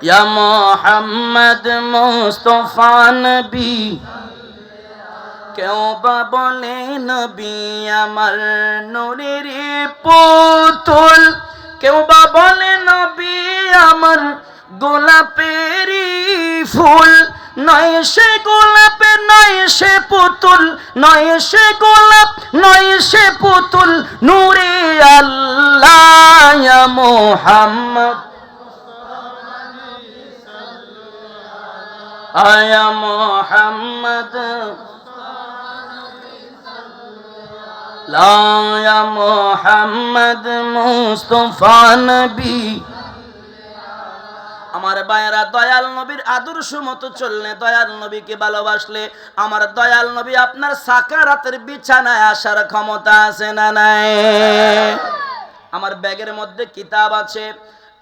ইয়া মুহাম্মদ মুস্তাফা নবী, কেউ বা বলে নবী আমার নূরের পুতুল, কেউ বা বলে নবী আমার গোলাপেরই ফুল, নয় সে গোলাপে নয় সে পুতুল, নয় সে গোলাপ নয় সে পুতুল, নূরে আল্লাহ ইয়া মুহাম্মদ আয়া মুহাম্মদ লা ইয়া মুহাম্মদ মুস্তাফা নবী। আমার ভাইয়েরা, দয়াল নবীর আদর্শ মতো চললে, দয়াল নবীকে ভালোবাসলে, আমার দয়াল নবী আপনার সাকারাতের বিছানায় আসার ক্ষমতা আছে না নাই? আমার ব্যাগের মধ্যে কিতাব আছে,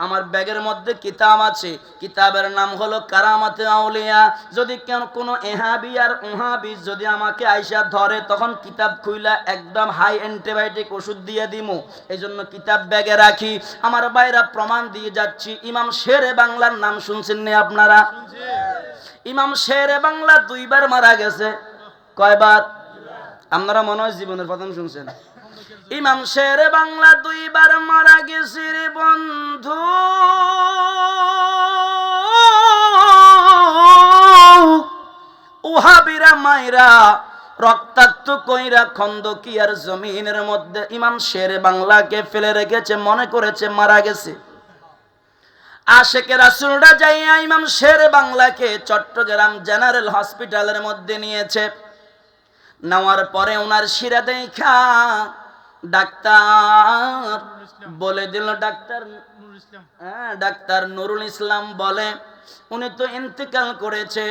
আমার ব্যাগের মধ্যে কিতাব আছে, কিতাবের নাম হলো কারামাতে আউলিয়া। যদি কেন কোনো এহাবি আর ওহাবি যদি আমাকে আইসা ধরে, তখন কিতাব খুইলা একদম হাই অ্যান্টিবায়োটিক ওষুধ দিয়ে দিমু, এই জন্য কিতাব ব্যাগে রাখি। আমার ভাইরা প্রমাণ দিয়ে যাচ্ছি, ইমাম শেরে বাংলার নাম শুনছেন নি আপনারা? ইমাম শেরে বাংলা 2 বার মারা গেছে। কয়বার? আপনারা মনে হয় জীবনের প্রথম শুনছেন। ইমাম শেরে বাংলা 2 বার মারা গেছে রে বন্ধু। ওহাবিরা মাইরা রক্তাক্ত কইরা খন্দকিয়ার জমিনের মধ্যে ইমাম শেরে বাংলাকে ফেলে রেখেছে, মনে করেছে মারা গেছে। আশেকে রাসূলরা যাইয়া ইমাম শেরে বাংলাকে চট্টগ্রাম জেনারেল হসপিটালের মধ্যে নিয়েছে। নেওয়ার পরে ওনার শিরা দেখা ডাক্তার বলে দিল, ডাক্তার নুরুল ইসলাম বলে উনি তো ইন্তেকাল করেছে।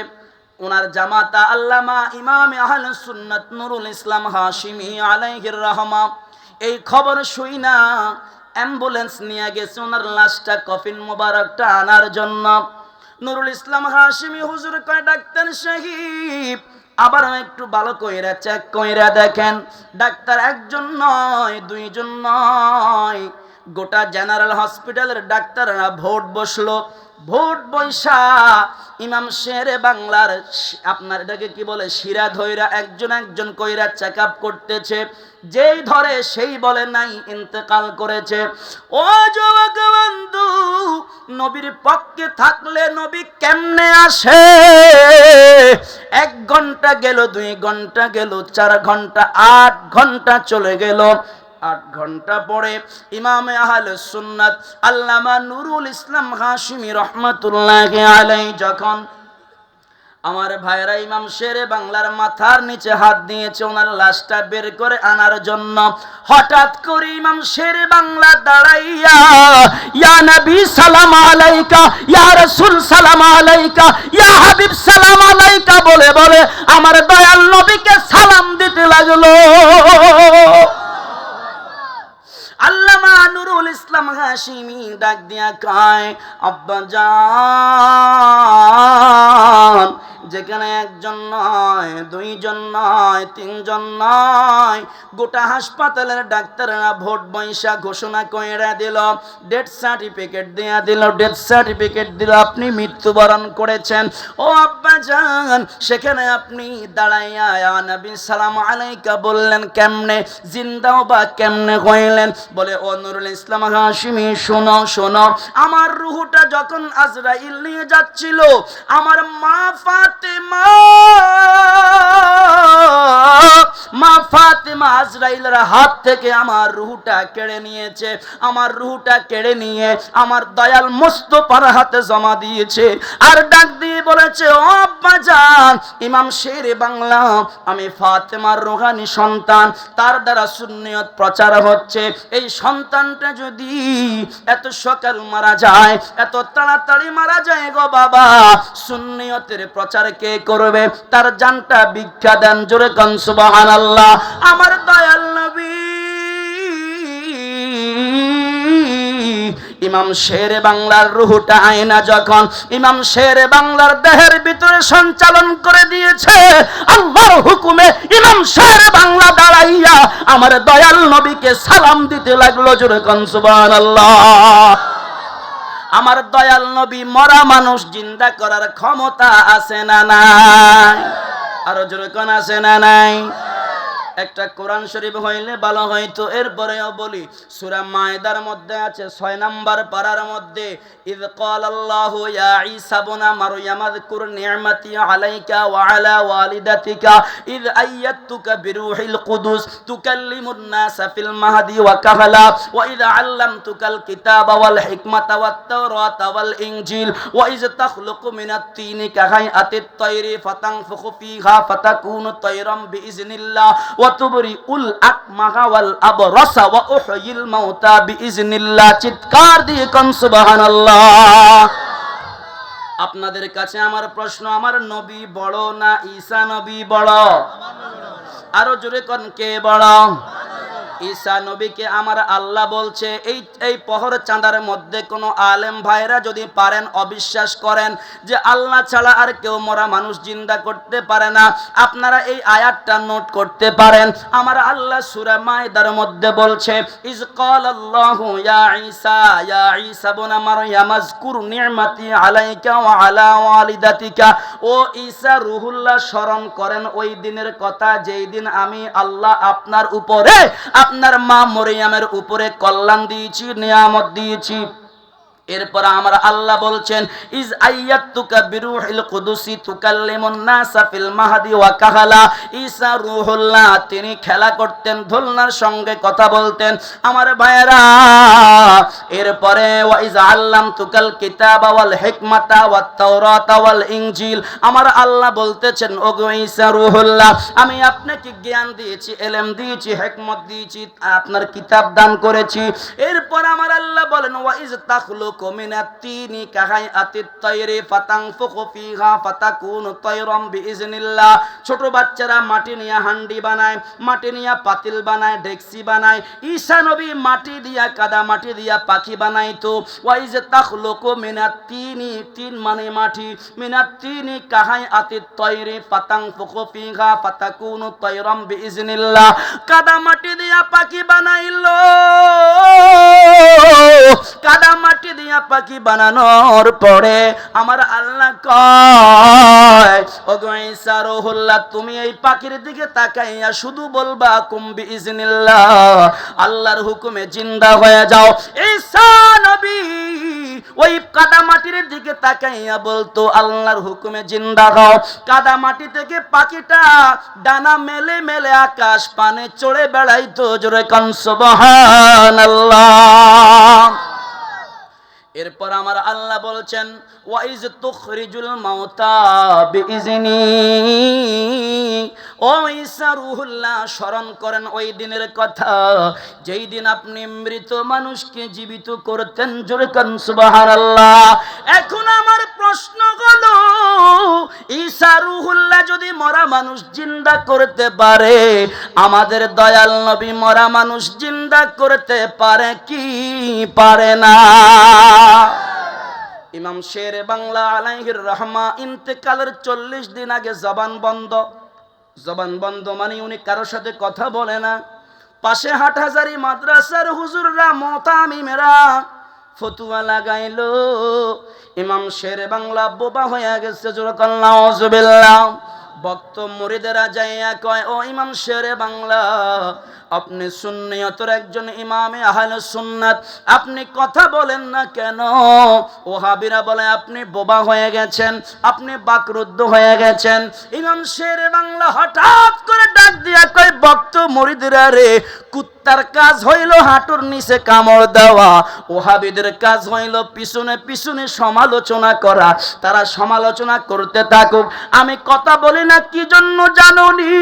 ওনার জামাতা আল্লামা ইমামে আহলুস সুন্নাত নুরুল ইসলাম হাশিমি আলাইহির রাহমা এই খবর শুইনা অ্যাম্বুলেন্স নিয়ে গেছে ওনার লাশটা, কফিন মোবারকটা আনার জন্য। নুরুল ইসলাম হাশিমি হুজুর কয়, ডাক্তার সাহেব আবার একটু ভালো কইরা চেক কইরা দেখেন। ডাক্তার একজন নয়, 2 জন নয়, গোটা জেনারেল হসপিটালের ডাক্তাররা ভোট বসলো। ভোট বৈশা ইমাম শেরে বাংলার আপনার এটাকে কি বলে শিরা ধইরা একজন একজন কইরা চেক আপ করতেছে। যেই ধরে সেই বলে নাই, ইন্তেকাল করেছে। ও যুবক বন্ধু, নবীর পক্ষে থাকলে নবী কেমনে আসে? 1 ঘন্টা গেল, 2 ঘন্টা গেল, 4 ঘন্টা, 8 ঘন্টা চলে গেল। 8 ঘন্টা পরে ইমামে আহলুস সুন্নাত আল্লামা নুরুল ইসলাম হাশিমি রহমাতুল্লাহি আলাইহি যখন আমার ভাইরা ইমাম শেরে বাংলার মাথার নিচে হাত দিয়েছে ওনার লাশটা বের করে আনার জন্য, হঠাৎ করে ইমাম শেরে বাংলা দাঁড়াইয়া ইয়া নবী সালাম আলাইকা, ইয়া রাসূল সালাম আলাইকা, ইয়া হাবিব সালাম আলাইকা বলে বলে আমার দয়াল নবীকে সালাম দিতে লাগলো। আল্লামা নুরুল ইসলাম হাশিমি ডাক দিয়া কয়, আব্বা জান, যেখানে 1 জন নয়, 2 জন নয়, 3 জন নয়, গোটা হাসপাতালের ডাক্তাররা ভোট বৈশা ঘোষণা কইরা দিল, ডেথ সার্টিফিকেট দেয়া দিল, ডেথ সার্টিফিকেট দিল, আপনি মৃত্যুবরণ করেছেন। ও আব্বা জান, সেখানে আপনি দাঁড়াইয়া ইয়া নবী সালাম আলাইকা বললেন কেমনে? জিন্দাও বা কেমনে কইলেন? বলে ও নুরুল ইসলাম হাশিমি শোনো শোনো, আমার রূহটা যখন আজরাইল নিয়ে যাচ্ছিল, আমার মা ফাতেমা আজরাইলের হাত থেকে আমার রূহটা কেড়ে নিয়েছে। আমার রূহটা কেড়ে নিয়ে আমার দয়াল মুস্তাফার হাতে জমা দিয়েছে। আর ডাক দিয়ে বলেছে, ও আব্বা জান, ইমাম শেরে বাংলা, আমি ফাতেমার রূহানি সন্তান, তার দ্বারা সুন্নিয়ত প্রচার হচ্ছে। এই সন্তানটা যদি এত সকাল মারা যায়, এত তাড়াতাড়ি মারা যায় গো বাবা, সুন্নিয়তের প্রচার কে করবে? তার জানটা ভিক্ষা দেন, জোরে কান সুবহানাল্লাহ। আমার দয়াল নবী ইমাম শেরে বাংলার রূহটা আয়না যখন ইমাম শেরে বাংলার দেহের ভিতরে সঞ্চালন করে দিয়েছে, আল্লাহর হুকুমে ইমাম শেরে বাংলা দাঁড়াইয়া আমার দয়াল নবীকে সালাম দিতে লাগলো, জোরে কান সুবহানাল্লাহ। আমার দয়াল নবী মরা মানুষ জিন্দা করার ক্ষমতা আছে না নাই? আরো জোরে কোন আছে না নাই? একটা কোরআন শরীফ হইলে ভালো হইতো। এরপরেও বলি, সূরা মায়দার মধ্যে আছে 6 নম্বর পারার মধ্যে, ইয ক্বালাল্লাহু ইয়া ঈসা ইবনে মারইয়াম আযকুর নি'মাতি আলাইকা ওয়া আলা ওয়ালিদাতিকা ইয আইয়াতুকা বিরূহিল কুদুস তুকাল্লিমুন নাসা ফিল মাহদি ওয়া কাহলা ওয়া ইয আল্লামতুকাল কিতাবা ওয়াল হিকমাতা ওয়াত তাওরাতা ওয়াল ইনজিল ওয়া ইয তাখলুকু মিনাত তিনি কাহাইআতিত তায়রি ফাতানফুখু ফিহা ফাতাকুনু তায়রাম বিইজনিল্লাহ ওয়াতুবরিউল আকমাহা ওয়াল আবরাসা ওয়া উহয়িল মাউতা বিইজনিল্লাহ। চিৎকার দিয়ে কোন সুবহানাল্লাহ। আপনাদের কাছে আমার প্রশ্ন, আমার নবী বড় না ঈসা নবী বড়? আরো জোরে কোন কে বড়? ঈসা নবীকে আমার আল্লাহ বলছে। এই পহর চাঁদার মধ্যে কোনো আলেম ভাইরা যদি পারেন অবিশ্বাস করেন যে আল্লাহ ছাড়া আর কেউ মরা মানুষ জিন্দা করতে পারে না, আপনারা এই আয়াতটা নোট করতে পারেন। আমার আল্লাহ সূরা মায়দার মধ্যে বলছে, ইয ক্বালাল্লাহু ইয়া ঈসা ইবনে মারইয়াম আযকুর নি'মাতি আলাইকা ওয়া আলা ওয়ালিদাতিকা। ও ঈসা রুহুল্লাহ, স্মরণ করেন ওই দিনের কথা যেই দিন আমি আল্লাহ আপনার উপরে, আপনার মা মরিয়মের উপরে কল্যাণ দিয়েছি, নিয়ামত দিয়েছি। এরপর আমার আল্লাহ বলছেন, ইজ আইয়াতুকা বিরূহিল কুদুসি তুকাল্লিমুন নাসা ফিল মাহদি ওয়া কাহালা। ঈসা রূহুল্লাহ, তিনি খেলা করতেন, দোলনার সঙ্গে কথা বলতেন। আমার ভাইয়েরা, এরপরে ওয়া ইজ আল্লামতুকাল কিতাবা ওয়াল হিকমাতা ওয়াত তাওরাতা ওয়াল ইনজিল। আমার আল্লাহ বলতেছেন, ওগো ঈসা রূহুল্লাহ, আমি আপনাকে জ্ঞান দিয়েছি, ইলম দিয়েছি, হিকমত দিয়েছি, আপনার কিতাব দান করেছি। এরপর আমার আল্লাহ বলেন, ওয়া ইজ তাখলু মিনাত-তিনি কাহাইআতিত তায়রি ফাতানফুখু ফিহা ফাতাকুনু তায়রাম বিইজনিল্লাহ। ছোট বাচ্চারা মাটি নিয়ে হান্ডি বানায়, মাটি নিয়ে পাতিল বানায়, ডেকসি বানায়। ঈসা নবী মাটি দিয়া, কাদা মাটি দিয়া পাখি বানাইতো। ওয়া ইজ তাখলুকু মিনাত-তিনি, তিন মানে মাটি, মিনাত-তিনি কাহাইআতিত তায়রি ফাতানফুখু ফিহা ফাতাকুনু তায়রাম বিইজনিল্লাহ। কাদা মাটি দিয়া পাখি বানাইলো। কাদা মাটি দিয়া পাখি বানানোর পরে আমার আল্লাহ কয়, ওগো ঈসা রূহুল্লাহ, তুমি এই পাখির দিকে তাকাইয়া শুধু বলবা কুম বিইজনিল্লাহ, আল্লাহর হুকুমে জিন্দা হয়ে যাও। ঈসা নবী ওই কাদা মাটির দিকে তাকাইয়া বলতো, আল্লাহর হুকুমে জিন্দা হও। কাদা মাটি থেকে পাখিটা ডানা মেলে মেলে আকাশ পানে চড়ে বেড়াইতো। জোরে কান সুবহানাল্লাহ। এরপর আমার আল্লাহ বলছেন, ওয়া ইজ তুখরিজুল মাউতা বিইজনি। ও ঈসা রূহুল্লাহ, স্মরণ করেন ওই দিনের কথা যেই দিন আপনি মৃত মানুষকে জীবিত করতেন। জোরে কান সুবহানাল্লাহ। এখন আমার প্রশ্ন হলো, ঈসা রূহুল্লাহ যদি মরা মানুষ জিন্দা করতে পারে, আমাদের দয়াল নবী মরা মানুষ জিন্দা করতে পারে কি পারে না? ইমাম শেরে বাংলা আলাইহির রহমা ইন্তেকালের 40 দিন আগে জবান বন্ধ। জবান বন্ধ মানে উনি কারোর সাথে কথা বলে না। পাশে হাটহাজারি মাদ্রাসার হুজুররা, মুতামিমেরা ফতুয়া লাগাইলো। ইমাম শেরে বাংলা বোবা হয়ে গেছে। জোরে নাউজুবিল্লাহ। ভক্ত মুরিদেরা যাইয়া কয়, ও ইমাম শেরে বাংলা, আপনি সুন্নিয়তের একজন ইমামে আহলে সুন্নাত, আপনি কথা বলেন না কেন? ওহাবীরা বলে আপনি বোবা হয়ে গেছেন, আপনি বাকরুদ্ধ হয়ে গেছেন। ইমাম শেরে বাংলা হঠাৎ করে ডাক দিয়া কয়, ভক্ত মুরিদেরা রে, কুত্তার কাজ হইল হাঁটুর নিচে কামড় দেওয়া, ওহাবীদের কাজ হইল পিছনে পিছনে সমালোচনা করা। তারা সমালোচনা করতে থাকুক, আমি কথা বলি না। কি জন্য জানোনি?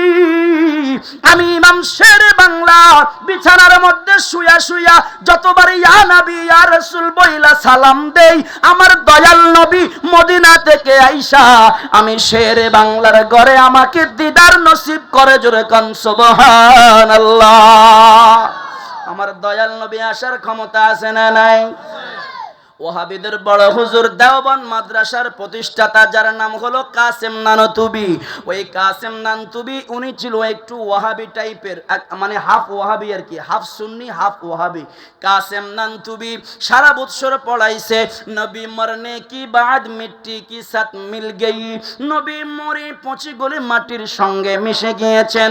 আমি ইমাম শেরে বাংলা বিছানার মধ্যে শুয়া শুয়া যতবার ইয়া নবী ইয়া রাসূল বইলা সালাম দেই, আমার দয়াল নবী মদিনা থেকে আইসা আমি শেরে বাংলার ঘরে আমাকে দিদার নসিব করে। জোরে কান সুবহানাল্লাহ। আমার দয়াল নবী আসার ক্ষমতা আছে না নাই? ওয়াহাবিদের বড় হুজুর দেওবন্দ মাদ্রাসার প্রতিষ্ঠাতা যার নাম হলো কাসেম নানতুবি। ওই কাসেম নানতুবি উনি ছিল একটু ওয়াহাবি টাইপের, মানে হাফ ওয়াহাবি আর কি, হাফ সুন্নি হাফ ওয়াহাবি। কাসেম নানতুবি সারা বৎসর পড়াইছে নবী মরনে কি বাদ মিট্টি কি সাথ মিল গই, নবী মরে পচে গলে মাটির সঙ্গে মিশে গিয়েছেন,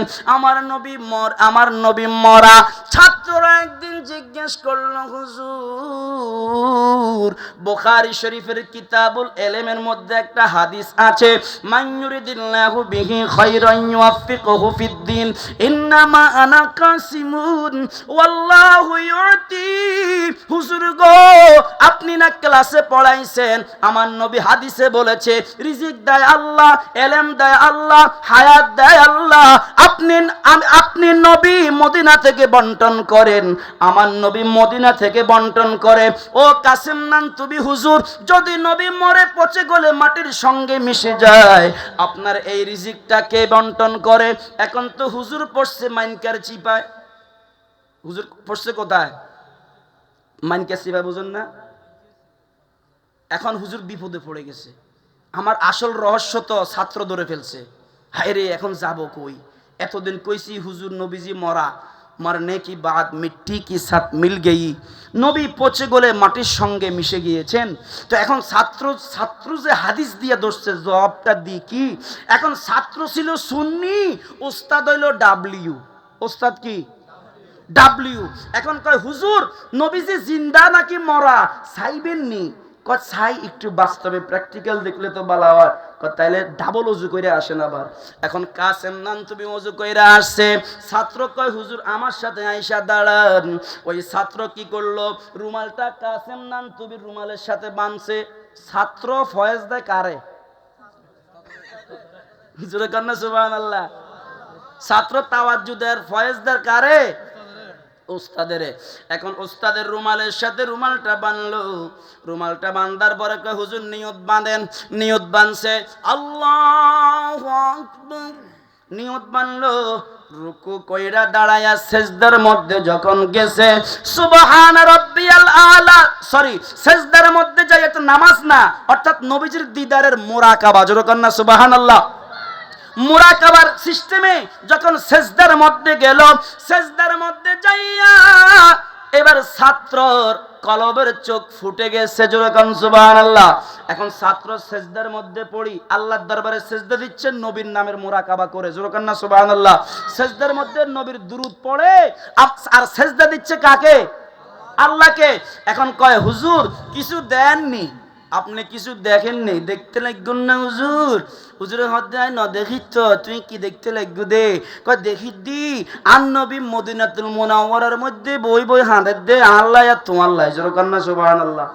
আমার নবী মরা। ছাত্ররা একদিন জিজ্ঞেস করল, হুজুর বুখারী শরীফের কিতাবুল ইলমের মধ্যে একটা হাদিস আছে, মান ইউরিদিল্লাহু বিহি খায়রান ইউওয়াফিকহু ফিদ্দিন, ইন্নামা আনা কাসিমুন ওয়াল্লাহু ইউতি। হুজুর গো, আপনি না ক্লাসে পড়াইছেন আমার নবী হাদিসে বলেছে রিজিক দেয় আল্লাহ, ইলম দেয় আল্লাহ, হায়াত দেয় আল্লাহ। আপনি নবী মদিনা থেকে বন্টন করেন, আমার নবী মদিনা থেকে বন্টন করে। ও কাসেম নানতুবি হুজুর, যদি নবী মরে পচে গলে মাটির সঙ্গে মিশে যায়, আপনার এই রিজিকটা কে বন্টন করে? এখন তো হুজুর পড়ছে মাইনকার চিপায়। হুজুর পড়ছে কোথায়? মাইনকার চিপায়, বুঝুন না? এখন হুজুর বিপদে পড়ে গেছে। আমার আসল রহস্য তো ছাত্র ধরে ফেলছে। হায় রে, এখন যাব কই? এতদিন কইছি হুজুর নবীজি মরনে কি বাদ মিট্টি কি সাথ মিল গই, নবী পচে গলে মাটির সঙ্গে মিশে গিয়েছেন। তো এখন ছাত্র যে হাদিস দিয়ে ধরছে, জবাবটা দি কি? এখন ছাত্র ছিল সুন্নি, ওস্তাদ হইল ডাব্লিউ। ওস্তাদ কি? ডাব্লিউ। এখন কয় হুজুর নবীজি জিন্দা নাকি মরা চাইবেন নি? কয় চাই, একটু বাস্তবে প্র্যাকটিক্যাল দেখলে তো ভালো হয়। তাইলে ডাবল ওযু করে আসেন আবার। এখন কাসেম নানতুবি ওযু কইরা আসছে, ছাত্র কয় হুজুর আমার সাথে আইসা দাঁড়ান। ওই ছাত্র কি করলো, রুমালটা কাসেম নানতুবির রুমালের সাথে বাঁধছে। ছাত্র ফয়েজ দেয় কারে? হুজুরে কন্যা সুবহানাল্লাহ। ছাত্র তাওয়াজ্জু দেয়, ফয়েজ দেয় কারে? ওস্তাদের। এখন ওস্তাদের রুমালের সাথে রুমালটা বাঁধলো। রুমালটা বাঁধার পরে কয় হুজুর নিয়ত বাঁধেন। নিয়ত বাঁধছে, আল্লাহু আকবার। নিয়ত বাঁধলো, রুকু কইরা দাঁড়ায়া সেজদার মধ্যে যখন গেছে, সুবহান রাব্বিয়াল আলা, সরি সেজদার মধ্যে যাই, এটা নামাজ না, অর্থাৎ নবীজির দিদারের মুরাকাবা। জোরে কন্না সুবহানাল্লাহ। মুরাকাবার সিস্টেমে যখন সেজদার মধ্যে গেল, সেজদার মধ্যে যাইয়া এবার ছাত্রর কলবের চোখ ফুটে গেছে। জোরে কোন সুবহানাল্লাহ। এখন ছাত্র সেজদার মধ্যে পড়ি আল্লাহর দরবারে সেজদা দিচ্ছেন নবীর নামের মুরাকাবা করে। জোরে কোন সুবহানাল্লাহ। সেজদার মধ্যে নবীর দুরূদ পড়ে আর সেজদা দিচ্ছে কাকে? আল্লাহকে। এখন কয় হুজুর কিছু দেননি, আপনি কিছু দেখেননি, দেখতে লাগবেন না হুজুর? হুজুরের হদ্দে আয় না, দেখি তো তুই কি দেখতে লাগবে দে। কয় দেখি দি আর নবী মদিনাতুল মুনাওয়ারার মধ্যে বই বই হাঁদের দে আল্লাহ আর তোমার লাই। জোরে কন্না সুবহানাল্লাহ।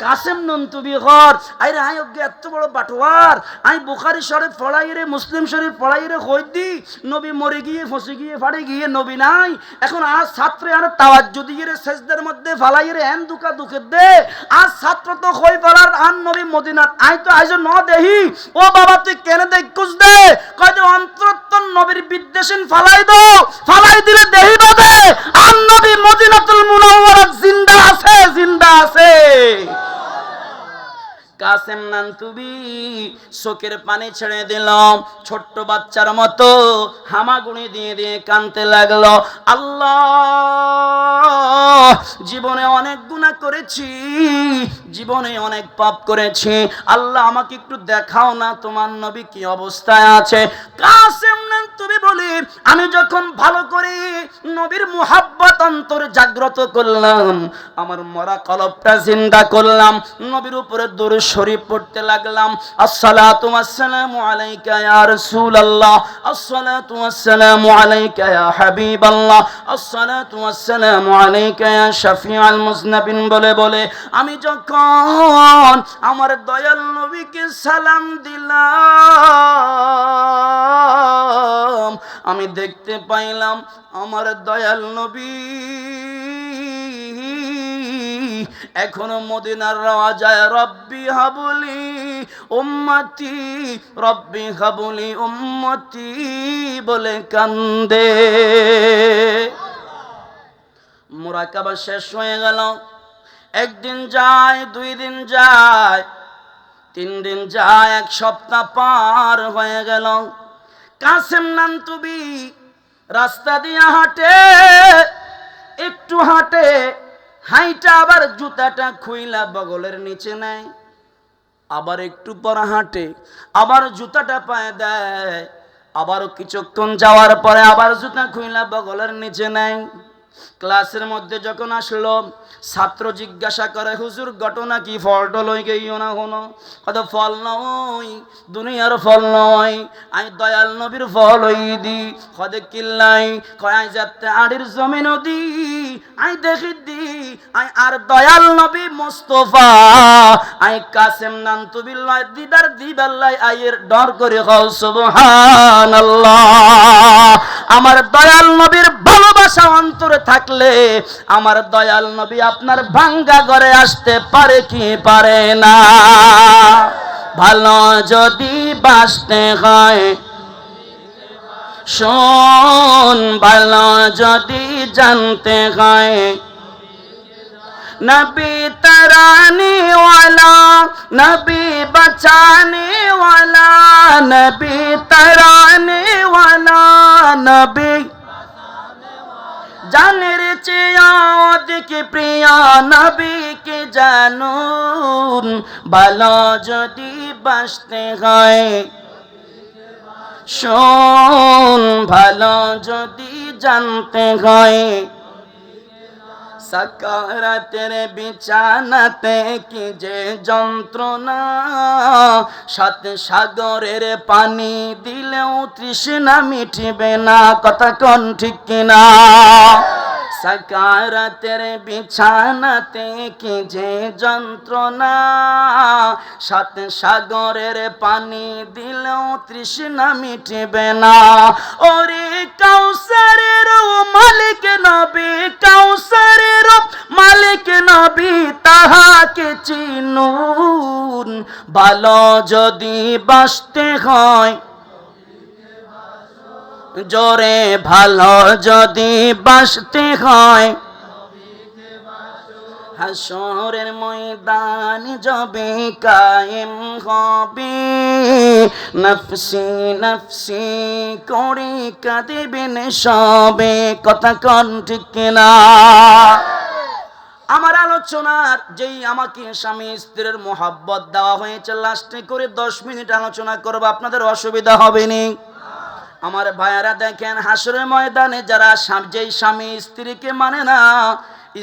কাসেম নানতুবি ঘর আইরে আই অজ্ঞে এত বড় বাটোয়ার, আই বুখারী শরীফ পড়াই রে, মুসলিম শরীফ পড়াই রে, কই দি নবী মরে গিয়ে ফসে গিয়ে ফাড়ে গিয়ে নবী নাই। এখন আজ ছাত্রে আর তাওয়াজ্জু দিয়ে রে সেজদার মধ্যে ফালাই রে এন দুকা দুকে দে। আজ ছাত্র তো কই পারার আন নবী মদিনাত আই তো আইজ ন দেহি। ও বাবা তুই কেন দেখকুস দে? কয় দে অন্তরত্তর নবীর বিদ্বেষিন ফালাই দাও, ফালাই দিলে দেহি বাদে আন নবী মদিনাতুল মুনাওয়ারা জিন্দা আছে, জিন্দা আছে। কাসেম নানতুবি চোখের পানি ছেড়ে দিল, ছোট্ট বাচ্চার মতো হামাগুড়ি দিয়ে দিয়ে কাঁদতে লাগলো। আল্লাহ, জীবনে অনেক গুনাহ করেছি, জীবনে অনেক পাপ করেছি, আল্লাহ আমাকে একটু দেখাও না তোমার নবী কি অবস্থায় আছে। কাসেম নানতুবি বলি আমি যখন ভালো করে নবীর মুহাব্বত অন্তরে জাগ্রত করলাম, আমার মরা কলবটা জিন্দা করলাম, নবীর উপরে দরুদ শরীফ পড়তে লাগলাম। আসসালাতু ওয়াসসালামু আলাইকা ইয়া রাসূলুল্লাহ, আসসালাতু ওয়াসসালামু আলাইকা ইয়া হাবিবাল্লাহ, আসসালাতু ওয়াসসালামু আলাইকা ইয়া শাফিউল মুজনাবিন বলে বলে আমি যখন আমার দয়াল নবীকে সালাম দিলাম, আমি দেখতে পাইলাম আমার দয়াল নবী এখনো মদিনার রাজায় রব্বি হাবলি উম্মতি, রব্বি হাবলি উম্মতি বলে কান্দে। মুরাকাবা শেষ হয়ে গেল। একদিন যায়, 2 দিন যায়, 3 দিন যায়, 1 সপ্তাহ পার হয়ে গেল। কাসেম নানতুবি রাস্তা দিয়ে হাঁটে, একটু হাঁটে, হাইটা আবার জুতাটা খুইলা বগলের নিচে নেয়, আবার একটু পর হাঁটে, আবার জুতাটা পায়ে দেয়, আবারও কিছুক্ষণ যাওয়ার পরে আবার জুতা খুইলা বগলের নিচে নেয়। ক্লাসের মধ্যে যখন আসলো, ছাত্র জিজ্ঞাসা করে, হুজুর ঘটনা কি? ফলটা লই গেইও না কোনো? কত ফল নয়, দুনিয়ার ফল নয়, আই দয়াল নবীর ফল হই দি। কদে কিল্লাই কয় আই যাতে আড়ির জমিন দি, আই দেখি দি, আই আর দয়াল নবী মুস্তাফা, আই কাসেম নানতুবিল্লাহ দিদার দিবাল্লাই আইয়ের ডর করে খাও সুবহানাল্লাহ। আমার দয়াল নবীর ভালোবাসা অন্তরে থাকলে আমার দয়াল নবী আপনার ভাঙ্গা ঘরে আসতে পারে কি পারে না? ভালো যদি বাসতে হয় শোন, ভালো যদি জানতে হয়, नबी तराने वाला, नबी बचाने वाला, नबी तराने वाला, नबी জানের চেয়ে অধিক প্রিয় নবী কে জানুন। ভালো যদি বাসতে হয় শোন, ভালো যদি জানতে হয়, সাকারাতের বিছানাতে কি যে যন্ত্রণা, 7 সাগরের পানি দিলেও তৃষ্ণা মিটবে না। কথা কোন ঠিক কিনা? সাকারাতের বিছানাতে কি যে যন্ত্রণা, 7 সাগরের পানি দিলেও তৃষ্ণা মিটবে না। ওরে কাউসারের মালিক নবী, কাউসারের মালিক নবী, তাহাকে চিনুন। ভালো যদি বাসতে হয় জোরে, ভালো যদি বাসতে হয় হাসরের ময়দান যবে কায়েম হবে, নফসি নফসি করে কাঁদিবেন সবে। কথা কোন ঠিক কিনা? আমার আলোচনার যেই আমাকে স্বামী স্ত্রীর মোহাব্বত দেওয়া হয়েছে, লাস্টে করে 10 মিনিট আলোচনা করব, আপনাদের অসুবিধা হবে না? আমার ভাইয়ারা দেখেন, হাসরের ময়দানে যারা যেই স্বামী স্ত্রীকে মানে না,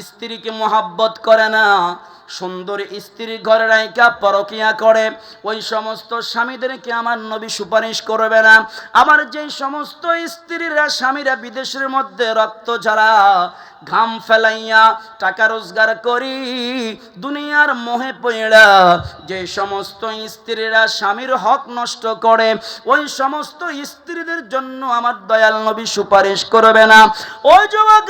স্ত্রীকে মোহাব্বত করে না, সুন্দর স্ত্রী ঘরে রাইকা পরকিয়া করে, ওই সমস্ত স্বামীদেরকে আমার নবী সুপারিশ করবে না। আবার যেই সমস্ত স্ত্রীরা স্বামীরা বিদেশের মধ্যে রক্ত ঝরা ঘাম ফেলাইয়া টাকা রোজগার করি দুনিয়ার মোহে পড়া যে সমস্ত স্ত্রীরা স্বামীর হক নষ্ট করে, ওই সমস্ত স্ত্রীদের জন্য আমার দয়াল নবী সুপারিশ করবে না। ওই যুবক